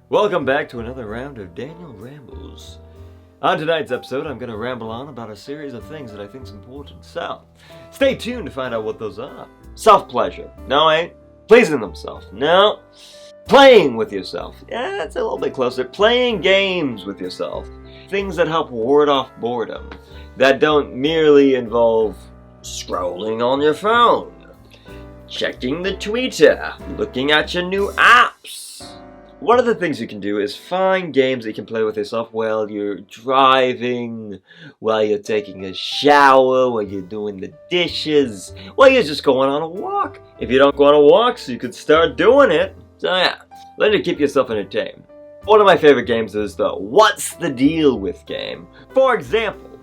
Welcome back to another round of Daniel Rambles. On tonight's episode, I'm going to ramble on about a series of things that I think is important. So, stay tuned to find out what those are. Self-pleasure. No, ain't. Pleasing themselves. No. Playing with yourself. Yeah, it's a little bit closer. Playing games with yourself. Things that help ward off boredom. That don't merely involve scrolling on your phone, checking the Twitter, looking at your new apps. One of the things you can do is find games that you can play with yourself while you're driving, while you're taking a shower, while you're doing the dishes, while you're just going on a walk. If you don't go on a walk, so you could start doing it. So yeah, learn to keep yourself entertained. One of my favorite games is the What's the Deal With game. For example,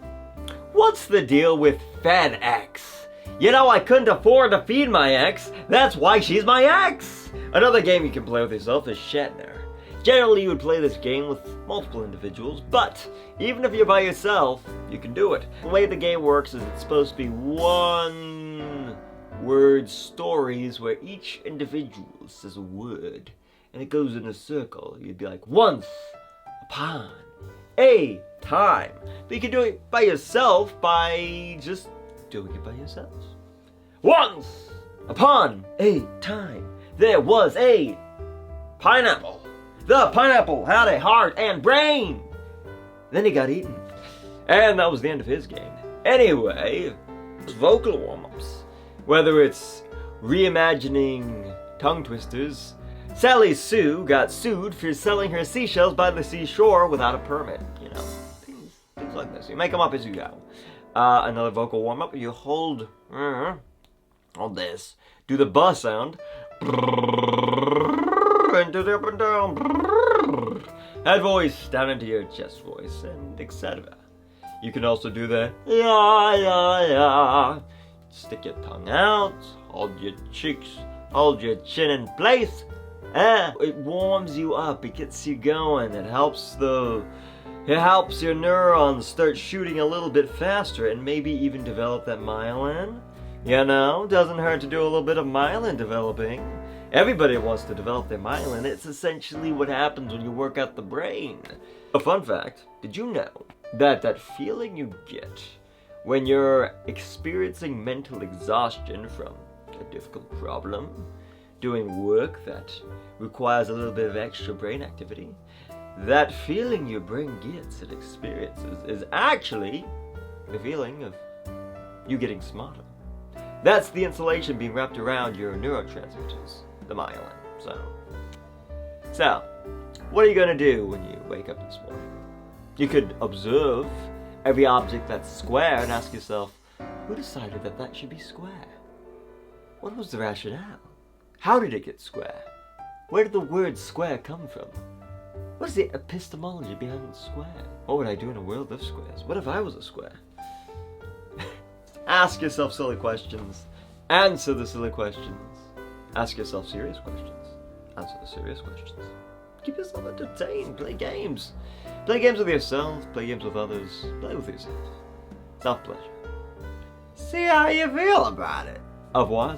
what's the deal with FedEx? You know, I couldn't afford to feed my ex, that's why she's my ex! Another game you can play with yourself is Shatner. Generally, you would play this game with multiple individuals, but even if you're by yourself, you can do it. The way the game works is it's supposed to be one-word stories where each individual says a word, and it goes in a circle. You'd be like, once upon a time. But you can do it by yourself by just doing it by yourself. Once upon a time, there was a pineapple. The pineapple had a heart and brain. Then he got eaten. And that was the end of his game. Anyway, vocal warm-ups. Whether it's reimagining tongue twisters, Sally Sue got sued for selling her seashells by the seashore without a permit. You know, things like this. You make them up as you go. Another vocal warm-up. You hold this. Do the buzz sound. Into the up and down. Head voice down into your chest voice, and etc. You can also do the yeah. Stick your tongue out, hold your cheeks, hold your chin in place. It warms you up, it gets you going, it helps your neurons start shooting a little bit faster and maybe even develop that myelin. You know, doesn't hurt to do a little bit of myelin developing. Everybody wants to develop their myelin. It's essentially what happens when you work out the brain. A fun fact, did you know that feeling you get when you're experiencing mental exhaustion from a difficult problem, doing work that requires a little bit of extra brain activity, that feeling your brain gets and experiences is actually the feeling of you getting smarter. That's the insulation being wrapped around your neurotransmitters, the myelin. So, what are you going to do when you wake up this morning? You could observe every object that's square and ask yourself, who decided that should be square? What was the rationale? How did it get square? Where did the word square come from? What is the epistemology behind square? What would I do in a world of squares? What if I was a square? Ask yourself silly questions. Answer the silly questions. Ask yourself serious questions. Answer the serious questions. Keep yourself entertained. Play games. Play games with yourself. Play games with others. Play with yourself. Self-pleasure. See how you feel about it. Au revoir.